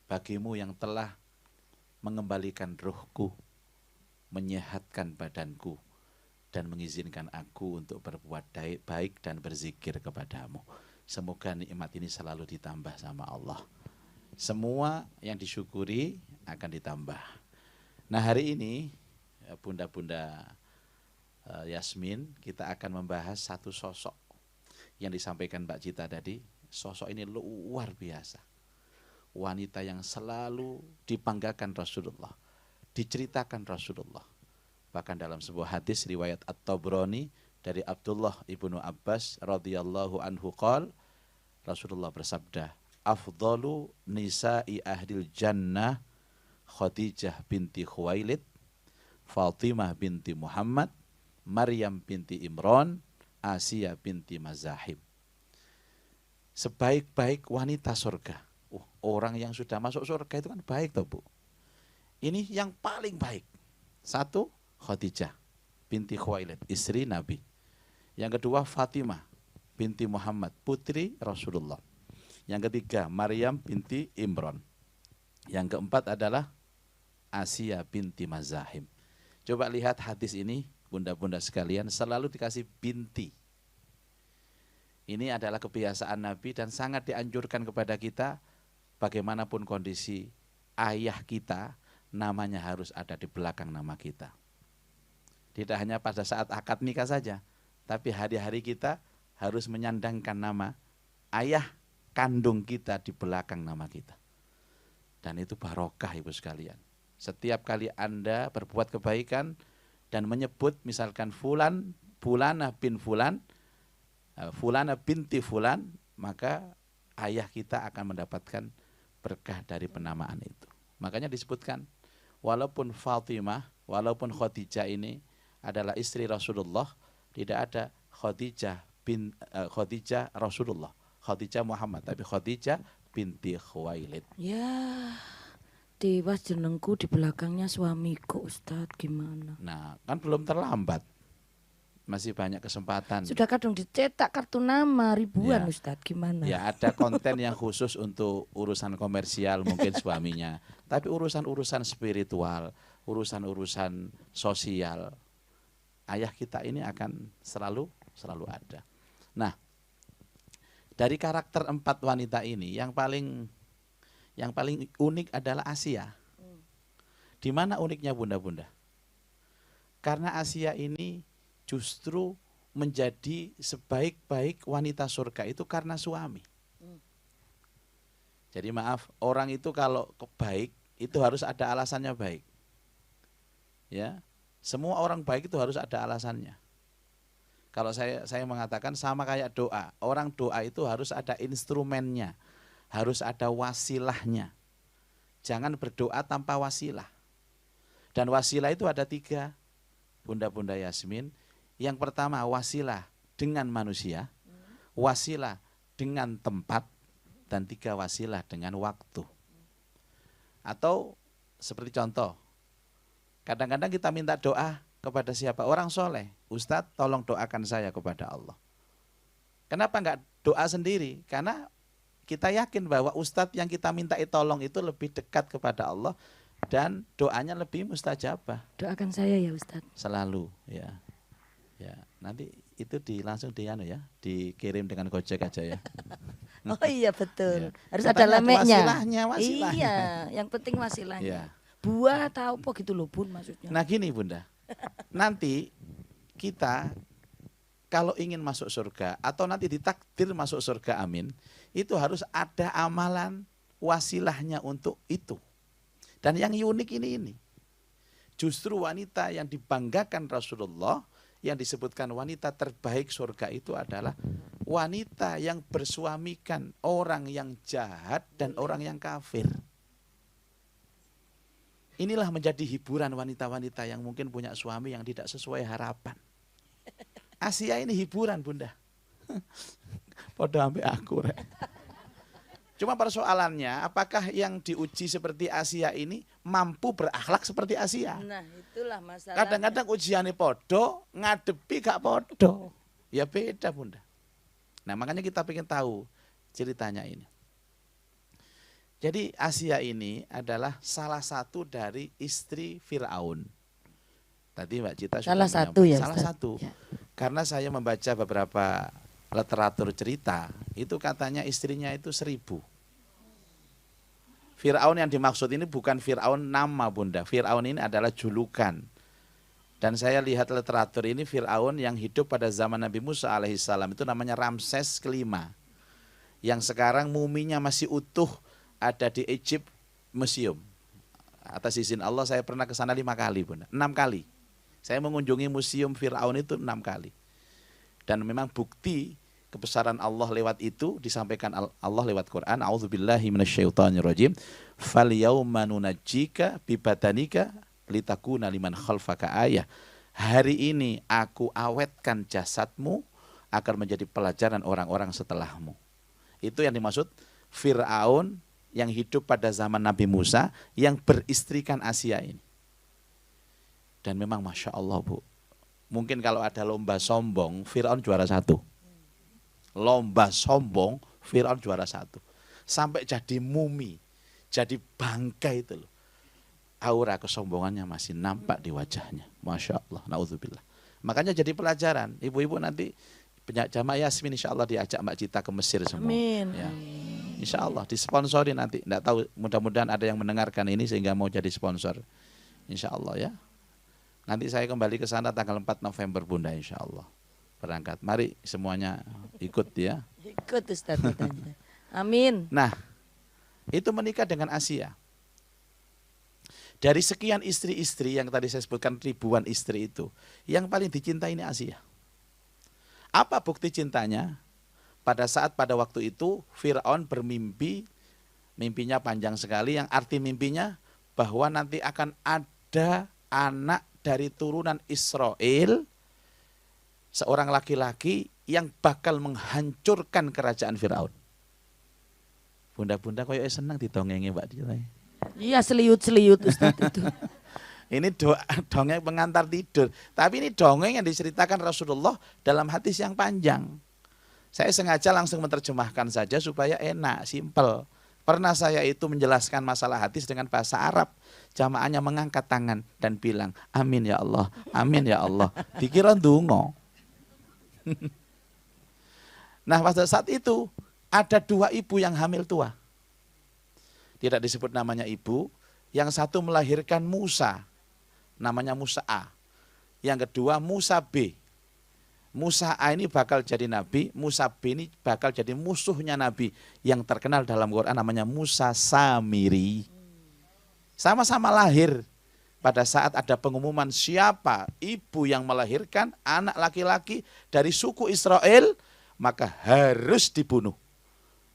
bagimu yang telah mengembalikan ruhku, menyehatkan badanku, dan mengizinkan aku untuk berbuat baik dan berzikir kepadamu. Semoga nikmat ini selalu ditambah sama Allah. Semua yang disyukuri akan ditambah. Nah, hari ini Bunda-bunda Yasmin, kita akan membahas satu sosok yang disampaikan Mbak Cita tadi. Sosok ini luar biasa. Wanita yang selalu dibanggakan Rasulullah, diceritakan Rasulullah. Bahkan dalam sebuah hadis riwayat At-Tabrani dari Abdullah ibnu Abbas radhiyallahu anhu qala, Rasulullah bersabda, afdalu nisa'i ahlil jannah Khadijah binti Khuwailid, Fatimah binti Muhammad, Maryam binti Imran, Asia binti Mazahib. Sebaik-baik wanita surga. Orang yang sudah masuk surga itu kan baik toh Bu. Ini yang paling baik. Satu, Khadijah binti Khuwailid, istri Nabi. Yang kedua, Fatimah binti Muhammad, putri Rasulullah. Yang ketiga, Maryam binti Imran. Yang keempat adalah Asia binti Mazahim. Coba lihat hadis ini, bunda-bunda sekalian, selalu dikasih binti. Ini adalah kebiasaan Nabi dan sangat dianjurkan kepada kita, bagaimanapun kondisi ayah kita, namanya harus ada di belakang nama kita. Tidak hanya pada saat akad nikah saja, tapi hari-hari kita harus menyandangkan nama ayah kandung kita di belakang nama kita. Dan itu barokah Ibu sekalian. Setiap kali Anda berbuat kebaikan dan menyebut misalkan Fulan, Fulana bin Fulan, Fulana binti Fulan, maka ayah kita akan mendapatkan berkah dari penamaan itu. Makanya disebutkan, walaupun Fatimah, walaupun Khadijah ini adalah istri Rasulullah, tidak ada Khadijah Rasulullah, Khadijah Muhammad, tapi Khadijah binti Khuwailid. Ya, dewas jenengku di belakangnya suamiku, Ustadz, gimana? Nah, kan belum terlambat. Masih banyak kesempatan. Sudah kadang dicetak kartu nama ribuan Ya. Ustadz, gimana? Ya, ada konten yang khusus untuk urusan komersial mungkin suaminya. Tapi urusan-urusan spiritual, urusan-urusan sosial, ayah kita ini akan selalu ada. Nah, dari karakter 4 wanita ini yang paling unik adalah Asia. Di mana uniknya bunda-bunda? Karena Asia ini justru menjadi sebaik-baik wanita surga itu karena suami. Jadi maaf, orang itu kalau baik itu harus ada alasannya baik. Ya, semua orang baik itu harus ada alasannya. Kalau saya mengatakan sama kayak doa, orang doa itu harus ada instrumennya, harus ada wasilahnya. Jangan berdoa tanpa wasilah. Dan wasilah itu ada 3, bunda-bunda Yasmin. Yang pertama wasilah dengan manusia, wasilah dengan tempat, dan 3 wasilah dengan waktu. Atau seperti contoh, kadang-kadang kita minta doa kepada siapa? Orang soleh. Ustadz tolong doakan saya kepada Allah. Kenapa enggak doa sendiri? Karena kita yakin bahwa Ustadz yang kita minta tolong itu lebih dekat kepada Allah dan doanya lebih mustajabah. Doakan saya ya Ustadz. Selalu ya. Ya, nanti itu langsung dikirim dengan Gojek aja ya. Oh iya betul. Ya. Harus Katanya ada lemeknya. Wasilahnya. Iya, yang penting wasilahnya. Ya. Buah atau apa gitu loh Bun maksudnya. Nah gini Bunda, nanti kita kalau ingin masuk surga atau nanti ditakdir masuk surga, amin, itu harus ada amalan wasilahnya untuk itu. Dan yang unik ini, justru wanita yang dibanggakan Rasulullah, yang disebutkan wanita terbaik surga itu adalah wanita yang bersuamikan orang yang jahat dan orang yang kafir. Inilah menjadi hiburan wanita-wanita yang mungkin punya suami yang tidak sesuai harapan. Asia ini hiburan Bunda. Podo ambek aku rek. Cuma persoalannya, apakah yang diuji seperti Asia ini mampu berakhlak seperti Asia? Nah, itulah masalahnya. Kadang-kadang ujiannya podo, ngadepi gak podo. Ya beda Bunda. Nah makanya kita pengen tahu ceritanya ini. Jadi Asia ini adalah salah satu dari istri Fir'aun. Tadi Mbak Cita sudah Salah satu ya, salah Ustaz? satu. Ya. Karena saya membaca beberapa literatur cerita, itu katanya istrinya itu 1000. Fir'aun yang dimaksud ini bukan Fir'aun nama Bunda. Fir'aun ini adalah julukan. Dan saya lihat literatur ini Fir'aun yang hidup pada zaman Nabi Musa alaihissalam itu namanya Ramses kelima. Yang sekarang muminya masih utuh ada di Egypt Museum. Atas izin Allah saya pernah ke sana 5 kali Bunda. 6 kali. Saya mengunjungi museum Fir'aun itu 6 kali. Dan memang bukti kebesaran Allah lewat itu disampaikan Allah lewat Quran. A'udzubillahi minasyaitonirrajim. Falyauma nunajjika bibadanika litakuna liman khalfaka ayah. Hari ini aku awetkan jasadmu agar menjadi pelajaran orang-orang setelahmu. Itu yang dimaksud Fir'aun yang hidup pada zaman Nabi Musa yang beristrikan Asia ini. Dan memang Masya Allah Bu, mungkin kalau ada lomba sombong, Fir'aun juara 1. Lomba sombong, Fir'aun juara 1. Sampai jadi mumi, jadi bangkai itu loh. Aura kesombongannya masih nampak di wajahnya. Masya Allah, na'udzubillah. Makanya jadi pelajaran, ibu-ibu nanti jamaah Yasmin insya Allah diajak Mbak Cita ke Mesir semua. Amin. Ya. Insya Allah disponsori nanti. Nggak tahu, mudah-mudahan ada yang mendengarkan ini sehingga mau jadi sponsor. Insya Allah ya. Nanti saya kembali ke sana tanggal 4 November Bunda insya Allah. Berangkat. Mari semuanya ikut ya. Ikut Ustaz ditanya. Amin. Nah, itu menikah dengan Asia. Dari sekian istri-istri yang tadi saya sebutkan ribuan istri itu, yang paling dicintai ini Asia. Apa bukti cintanya? Pada waktu itu Fir'aun bermimpi, mimpinya panjang sekali, yang arti mimpinya bahwa nanti akan ada anak dari turunan Israel, seorang laki-laki yang bakal menghancurkan kerajaan Fir'aun. Bunda-bunda koyo senang didongengi Mbak Dila. Iya seliut-seliut Ustaz itu. Ini dongeng pengantar tidur. Tapi ini dongeng yang diceritakan Rasulullah dalam hadis yang panjang. Saya sengaja langsung menerjemahkan saja supaya enak, simpel. Pernah saya itu menjelaskan masalah hadis dengan bahasa Arab. Jamaahnya mengangkat tangan dan bilang, amin ya Allah, amin ya Allah. Dikira ndonga. Nah pada saat itu ada 2 ibu yang hamil tua. Tidak disebut namanya ibu. Yang satu melahirkan Musa, namanya Musa A. Yang kedua Musa B. Musa A ini bakal jadi nabi, Musa B ini bakal jadi musuhnya nabi yang terkenal dalam Quran namanya Musa Samiri. Sama-sama lahir pada saat ada pengumuman siapa ibu yang melahirkan anak laki-laki dari suku Israel, maka harus dibunuh,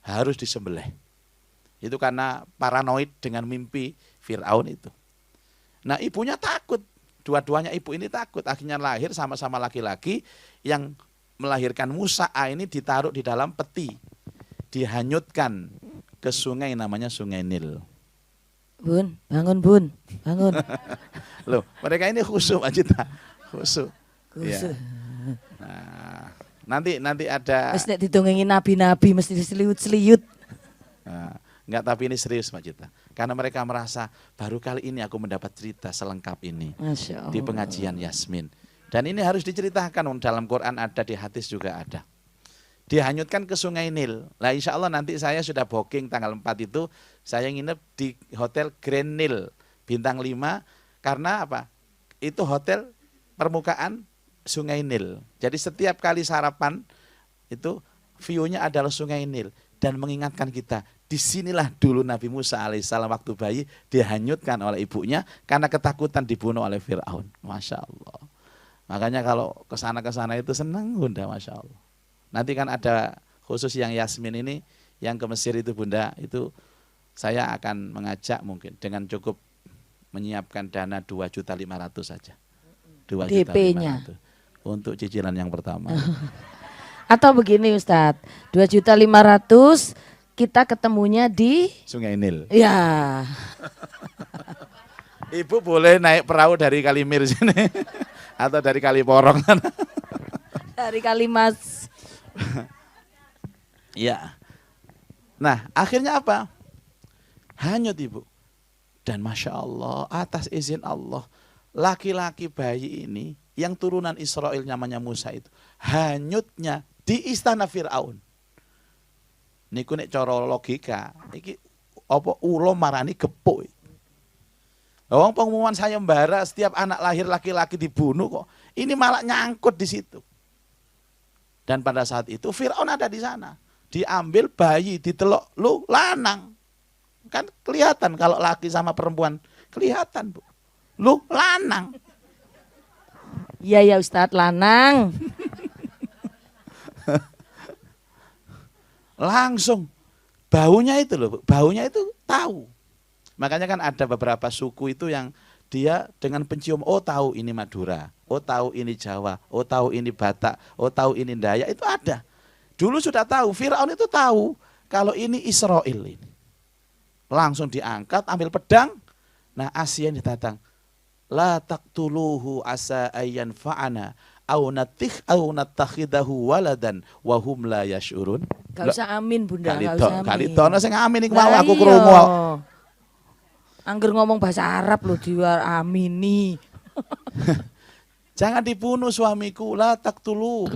harus disembelih. Itu karena paranoid dengan mimpi Fir'aun itu. Nah ibunya takut, dua-duanya ibu ini takut, akhirnya lahir sama-sama laki-laki. Yang melahirkan Musa A ini ditaruh di dalam peti, dihanyutkan ke sungai namanya Sungai Nil. Bun, bangun Bun, bangun. Loh, mereka ini khusyuk aja, khusyuk. Khusyuk. Ya. Nah, nanti ada. Wis nek didongengi nabi-nabi mesti diseliut-seliut. Nah, enggak, tapi ini serius Mbak Cita. Karena mereka merasa baru kali ini aku mendapat cerita selengkap ini. Masya Allah. Di pengajian Yasmin. Dan ini harus diceritakan, dalam Quran ada, di hadis juga ada. Dihanyutkan ke Sungai Nil. Nah insya Allah nanti saya sudah booking tanggal 4 itu, saya nginep di Hotel Grand Nil, bintang 5, karena apa? Itu hotel permukaan Sungai Nil. Jadi setiap kali sarapan, itu view-nya adalah Sungai Nil. Dan mengingatkan kita, disinilah dulu Nabi Musa alaihissalam waktu bayi dihanyutkan oleh ibunya, karena ketakutan dibunuh oleh Fir'aun. Masya Allah. Makanya kalau kesana-kesana itu senang Bunda, Masya Allah. Nanti kan ada khusus yang Yasmin ini, yang ke Mesir itu Bunda, itu saya akan mengajak mungkin dengan cukup menyiapkan dana 2.500.000 saja. 2.500.000 DP-nya. untuk cicilan yang pertama. Atau begini Ustadz, 2.500.000 kita ketemunya di Sungai Nil. Ya. Ibu boleh naik perahu dari Kalimir sini atau dari Kaliporong. Dari Kalimas. Ya. Nah, akhirnya apa? Hanyut Ibu. Dan Masya Allah, atas izin Allah, laki-laki bayi ini yang turunan Israel namanya Musa itu, hanyutnya di istana Fir'aun. Niku nek cara logika, iki apa ulo marani gepuk. Wong pengumuman sayembara setiap anak lahir laki-laki dibunuh kok. Ini malah nyangkut di situ. Dan pada saat itu Fir'aun ada di sana. Diambil bayi, ditelok, lu lanang. Kan kelihatan kalau laki sama perempuan, kelihatan Bu. Lu lanang. Iya ya Ustadz, lanang. Langsung baunya itu loh, baunya itu tahu. Makanya kan ada beberapa suku itu yang dia dengan pencium, oh tahu ini Madura, oh tahu ini Jawa, oh tahu ini Batak, oh tahu ini Dayak, itu ada. Dulu sudah tahu, Fir'aun itu tahu kalau ini Israel ini. Langsung diangkat, ambil pedang. Nah Asia ini datang. La taqtuluhu asa ayyan fa'ana au natakhidahu waladan wa hum la yash'urun. Gak usah amin Bunda, gak usah amin. Kali tono sing amin iki mau aku krungu. Angger ngomong bahasa Arab loh amini. Jangan dibunuh suamiku, la taqtulu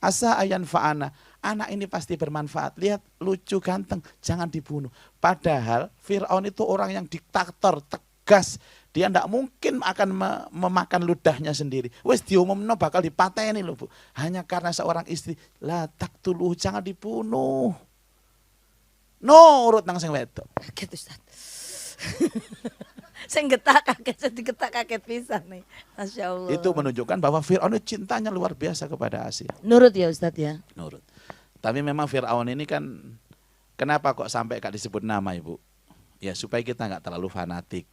asa ayyan fa'ana. Anak ini pasti bermanfaat. Lihat lucu ganteng, jangan dibunuh. Padahal Fir'aun itu orang yang diktator, tegas. Dia tidak mungkin akan memakan ludahnya sendiri. Wes diumumno bakal dipateni loh Bu. Hanya karena seorang istri. La taqtuluh, jangan dibunuh. Nurut nang sing wedok. Kaget Ustaz. Sing getak kaget, sing digetak kaget pisan nih. Masya Allah. Itu menunjukkan bahwa Fir'aun cintanya luar biasa kepada Asia. Nurut ya Ustaz ya. Nurut. Tapi memang Fir'aun ini kan, kenapa kok sampai gak disebut nama Ibu? Ya supaya kita gak terlalu fanatik.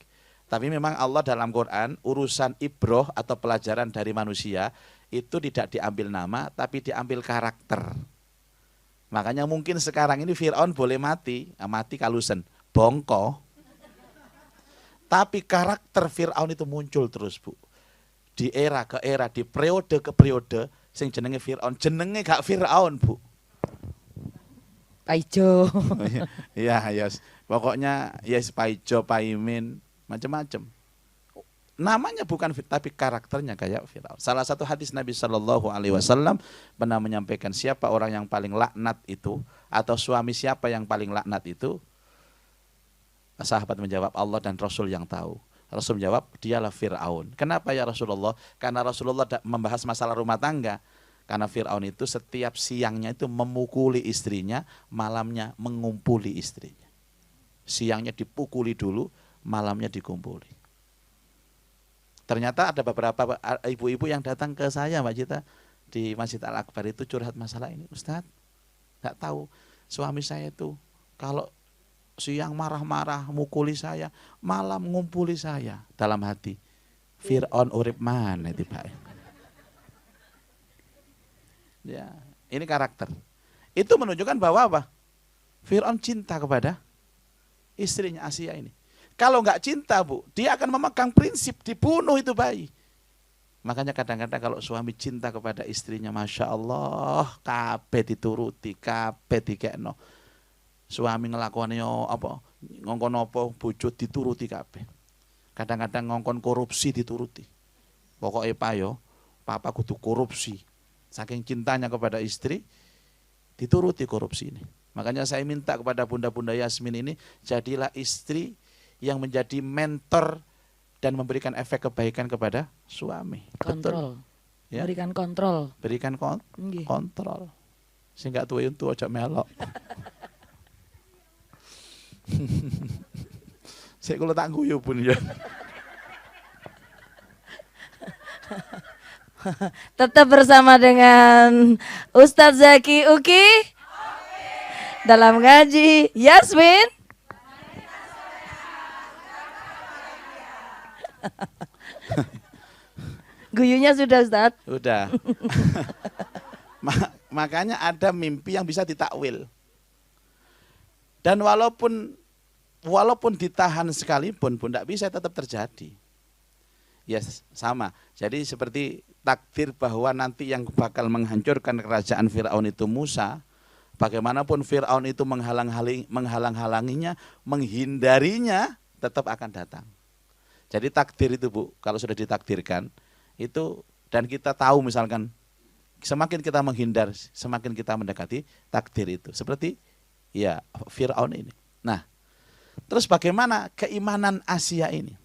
Tapi memang Allah dalam Quran, urusan ibroh atau pelajaran dari manusia, itu tidak diambil nama, tapi diambil karakter. Makanya mungkin sekarang ini Fir'aun boleh mati kalusen, bongko. Tapi karakter Fir'aun itu muncul terus Bu. Di era ke era, di periode ke periode, sing jenenge Fir'aun, jenenge gak Fir'aun Bu. Paijo. Ya, pokoknya yes Paijo, Paimin, macam-macam. Namanya bukan tapi karakternya kayak Fir'aun. Salah satu hadis Nabi Shallallahu Alaihi Wasallam pernah menyampaikan siapa orang yang paling laknat itu atau suami siapa yang paling laknat itu. Sahabat menjawab Allah dan Rasul yang tahu. Rasul menjawab dialah Fir'aun. Kenapa ya Rasulullah? Karena Rasulullah membahas masalah rumah tangga. Karena Fir'aun itu setiap siangnya itu memukuli istrinya, malamnya mengumpuli istrinya. Siangnya dipukuli dulu, malamnya dikumpuli. Ternyata ada beberapa ibu-ibu yang datang ke saya Mbak Cita di Masjid Al-Akbar itu curhat masalah ini. Ustadz, gak tahu suami saya itu kalau siang marah-marah mukuli saya, malam ngumpuli saya dalam hati. Fir'aun urip mana tiba. Ya, ini karakter. Itu menunjukkan bahwa apa? Fir'aun cinta kepada istrinya Asia ini. Kalau nggak cinta Bu, dia akan memegang prinsip dibunuh itu bayi. Makanya kadang-kadang kalau suami cinta kepada istrinya, Masya Allah, kabeh dituruti, kabeh dikekno. Suami ngelakuannya apa? Ngongkon apa? Bojo dituruti kabeh. Kadang-kadang ngongkon korupsi dituruti. Pokoknya papa kudu korupsi. Saking cintanya kepada istri, dituruti korupsi ini. Makanya saya minta kepada bunda-bunda Yasmin ini, jadilah istri yang menjadi mentor dan memberikan efek kebaikan kepada suami. Kontrol. Betul? Ya? Berikan kontrol. Berikan kontrol. Sehingga tuwe untuk aja melok. Saya kalau tak guyu pun ya. Tetap bersama dengan Ustadz Zaki Uki dalam ngaji Yasmin. Guyunya sudah Ustadz? Udah. Makanya ada mimpi yang bisa ditakwil. Dan walaupun ditahan sekalipun pun tidak bisa tetap terjadi. Ya sama. Jadi seperti takdir bahwa nanti yang bakal menghancurkan kerajaan Fir'aun itu Musa, Bagaimanapun Fir'aun itu menghalang-halanginya, menghindarinya, tetap akan datang. Jadi takdir itu Bu, kalau sudah ditakdirkan itu, dan kita tahu misalkan semakin kita menghindar, semakin kita mendekati takdir itu. Seperti ya Fir'aun ini. Nah, terus bagaimana keimanan Asia ini?